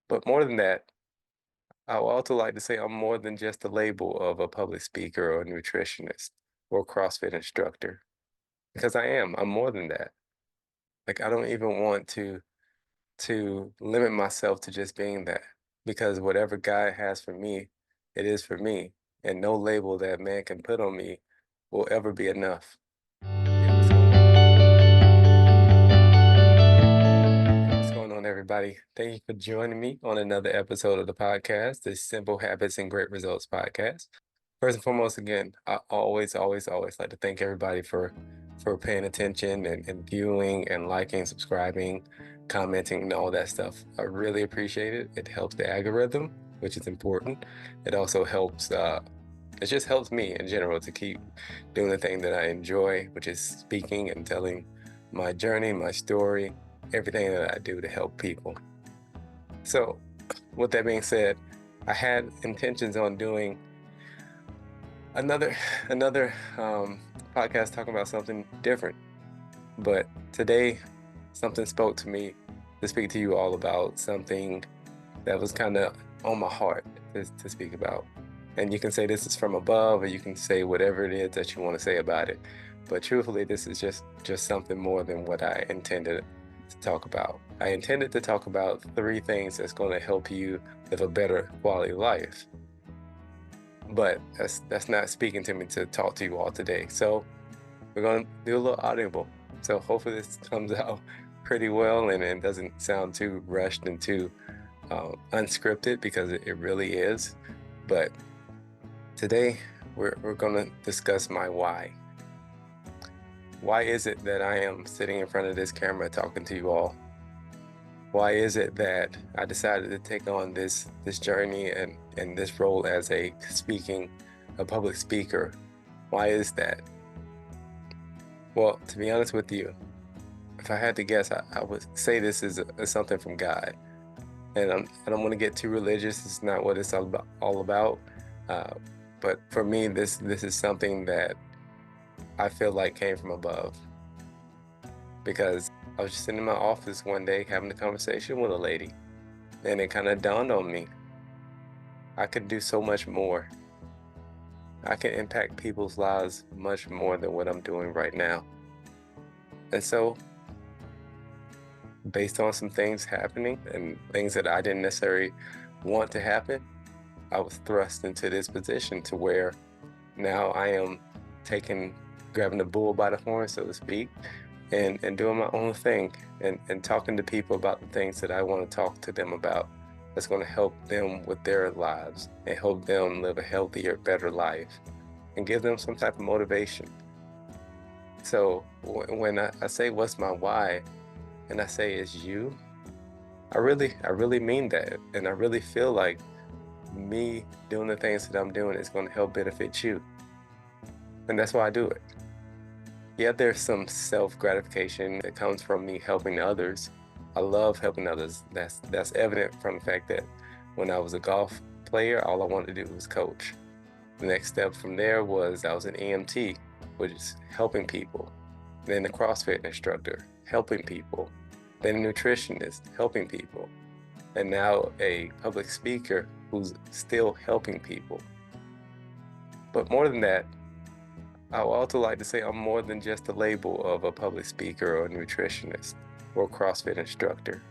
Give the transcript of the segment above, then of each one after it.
But more than that, I would also like to say I'm more than just a label of a public speaker or a nutritionist or CrossFit instructor because I am. I'm more than that. Like I don't even want to limit myself to just being that because whatever God has for me, it is for me, and no label that man can put on me will ever be enough. Yeah, what's going on, Yeah, what's going on, everybody? Thank you for joining me on another episode of the podcast, the Simple Habits and Great Results podcast. First and foremost, again, I always like to thank everybody for paying attention and viewing and liking, subscribing, commenting, and all that stuff. I really appreciate it. It helps the algorithm, which is important. It also helps. It just helps me in general to keep doing the thing that I enjoy, which is speaking and telling my journey, my story, everything that I do to help people. So, with that being said, I had intentions on doing another another podcast talking about something different, but today something spoke to me to speak to you all about something that was kind of on my heart to speak about. And you can say this is from above, or you can say whatever it is that you want to say about it. But truthfully, this is just something more than what I intended to talk about. I intended to talk about three things that's going to help you live a better quality life. But that's not speaking to me to talk to you all today. So we're going to do a little audible. So hopefully this comes out pretty well and doesn't sound too rushed and too unscripted because it really is. But today we're going to discuss my why. Why is it that I am sitting in front of this camera talking to you all? Why is it that I decided to take on this journey and this role as a public speaker? Why is that? Well, to be honest with you, if I had to guess, I would say this is something from God. And I don't want to get too religious. It's not what it's all about. Uh, but for me, this is something that I feel like came from above because I was just sitting in my office one day having a conversation with a lady, and it kind of dawned on me I could do so much more. I can impact people's lives much more than what I'm doing right now. And so, based on some things happening and things that I didn't necessarily want to happen, I was thrust into this position to where now I am grabbing the bull by the horn, so to speak, and doing my own thing and talking to people about the things that I want to talk to them about that's going to help them with their lives and help them live a healthier, better life and give them some type of motivation. So when I say what's my why and I say it's you, I really mean that. And I really feel like me doing the things that I'm doing is going to help benefit you. And that's why I do it. Yeah, there's some self-gratification that comes from me helping others. I love helping others. That's evident from the fact that when I was a golf player, all I wanted to do was coach. The next step from there was I was an EMT, which is helping people. Then a CrossFit instructor, helping people. Then a nutritionist, helping people. And now a public speaker who's still helping people. But more than that, I would also like to say I'm more than just a label of a public speaker or a nutritionist or CrossFit instructor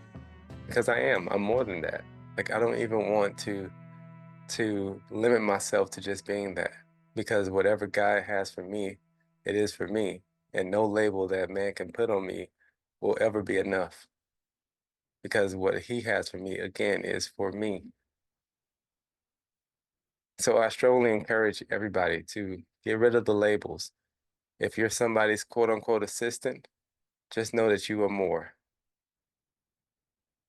because I am. I'm more than that. Like I don't even want to limit myself to just being that because whatever God has for me, it is for me, and no label that man can put on me will ever be enough because what he has for me again is for me. So I strongly encourage everybody to get rid of the labels. If you're somebody's quote unquote assistant, just know that you are more.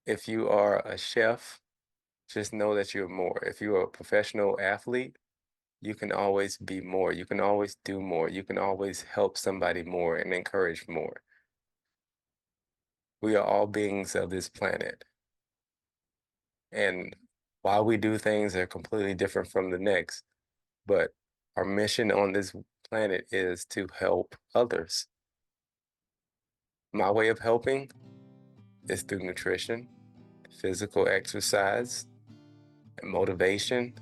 If you are a chef, just know that you're more. If you're a professional athlete, you can always be more. You can always do more. You can always help somebody more and encourage more. We are all beings of this planet. And while we do things that are completely different from the next, but our mission on this planet is to help others. My way of helping is through nutrition, physical exercise, and motivation,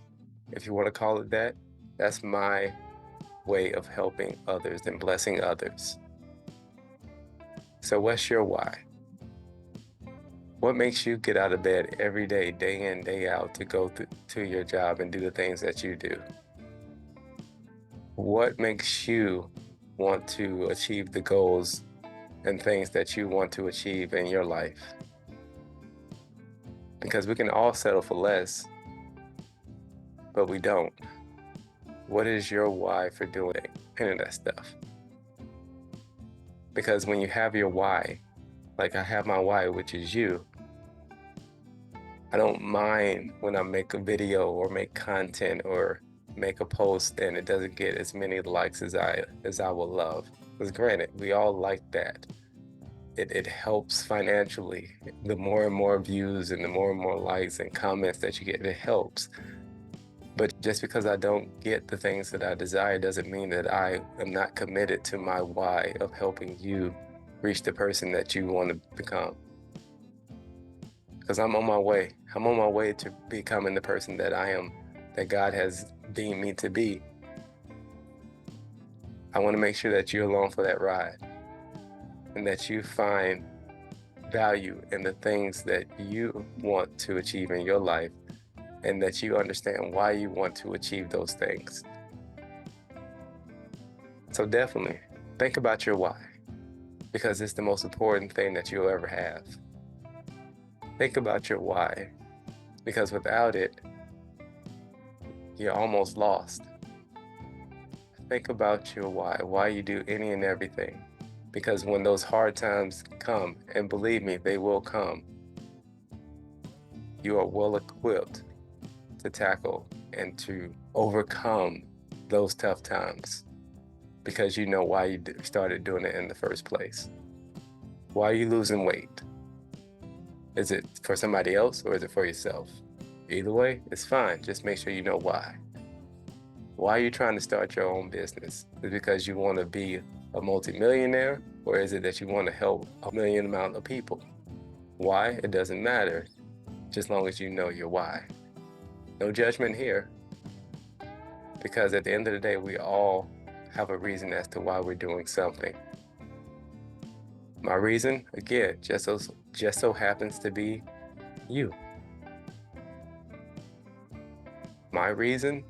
if you want to call it that. That's my way of helping others and blessing others. So what's your why? What makes you get out of bed every day, day in, day out, to go to your job and do the things that you do? What makes you want to achieve the goals and things that you want to achieve in your life? Because we can all settle for less, but we don't. What is your why for doing any of that stuff? Because when you have your why, like I have my why, which is you, I don't mind when I make a video or make content or make a post and it doesn't get as many likes as I would love. Because granted, we all like that. It helps financially. The more and more views and the more likes and comments that you get, it helps. But just because I don't get the things that I desire doesn't mean that I am not committed to my why of helping you reach the person that you want to become. Because I'm on my way. I'm on my way to becoming the person that I am, that God has deemed me to be. I want to make sure that you're along for that ride and that you find value in the things that you want to achieve in your life and that you understand why you want to achieve those things. So definitely think about your why, because it's the most important thing that you'll ever have. Think about your why, because without it, you're almost lost. Think about your why you do any and everything. Because when those hard times come, and believe me, they will come, you are well equipped to tackle and to overcome those tough times because you know why you started doing it in the first place. Why are you losing weight? Is it for somebody else or is it for yourself? Either way, it's fine. Just make sure you know why. Why are you trying to start your own business? Is it because you want to be a multimillionaire, or is it that you want to help a million amount of people? Why? It doesn't matter, just long as you know your why. No judgment here, because at the end of the day, we all have a reason as to why we're doing something. My reason, again, just so happens to be you. My reason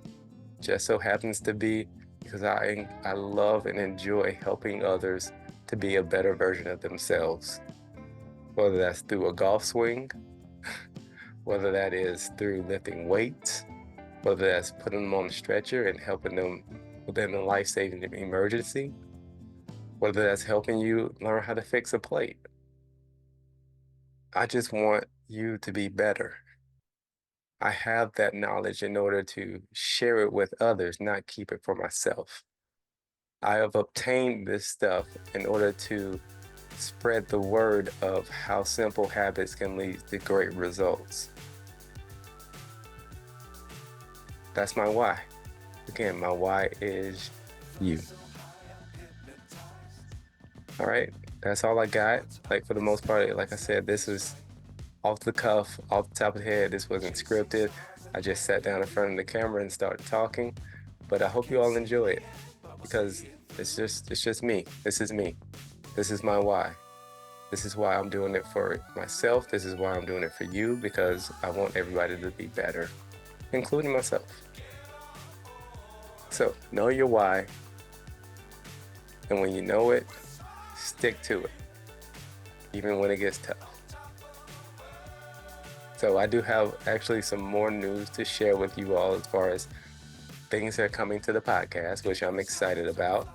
just so happens to be because I love and enjoy helping others to be a better version of themselves. Whether that's through a golf swing, whether that is through lifting weights, whether that's putting them on a stretcher and helping them within a life-saving emergency, whether that's helping you learn how to fix a plate. I just want you to be better. I have that knowledge in order to share it with others, not keep it for myself. I have obtained this stuff in order to spread the word of how simple habits can lead to great results. That's my why. Again, my why is you. All right, that's all I got. Like for the most part, like I said, this was off the cuff, off the top of the head. This wasn't scripted. I just sat down in front of the camera and started talking. But I hope you all enjoy it because it's just me. This is me. This is my why. This is why I'm doing it for myself. This is why I'm doing it for you, because I want everybody to be better, including myself. So know your why. And when you know it, stick to it, even when it gets tough. So I do have actually some more news to share with you all as far as things that are coming to the podcast, which I'm excited about.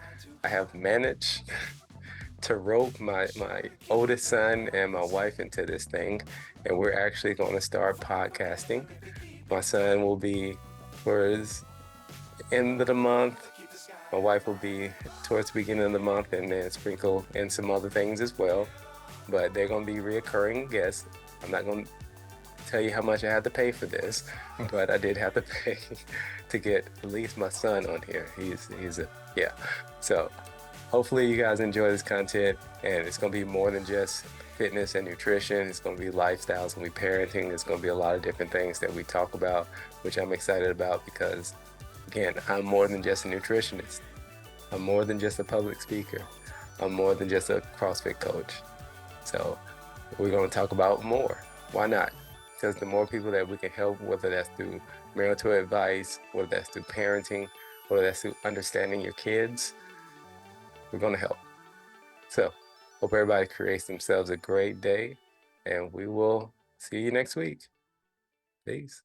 I have managed to rope my oldest son and my wife into this thing, and we're actually going to start podcasting. My son will be towards the end of the month. My wife will be towards the beginning of the month, and then sprinkle in some other things as well. But they're going to be reoccurring guests. I'm not going to tell you how much I had to pay for this, but I did have to pay to get at least my son on here. So hopefully you guys enjoy this content, and it's going to be more than just fitness and nutrition. It's going to be lifestyle. It's going to be parenting. It's going to be a lot of different things that we talk about, which I'm excited about because, again, I'm more than just a nutritionist. I'm more than just a public speaker. I'm more than just a CrossFit coach. So we're going to talk about more. Why not? Because the more people that we can help, whether that's through marital advice, whether that's through parenting, whether that's through understanding your kids, we're going to help. So hope everybody creates themselves a great day, and we will see you next week. Peace.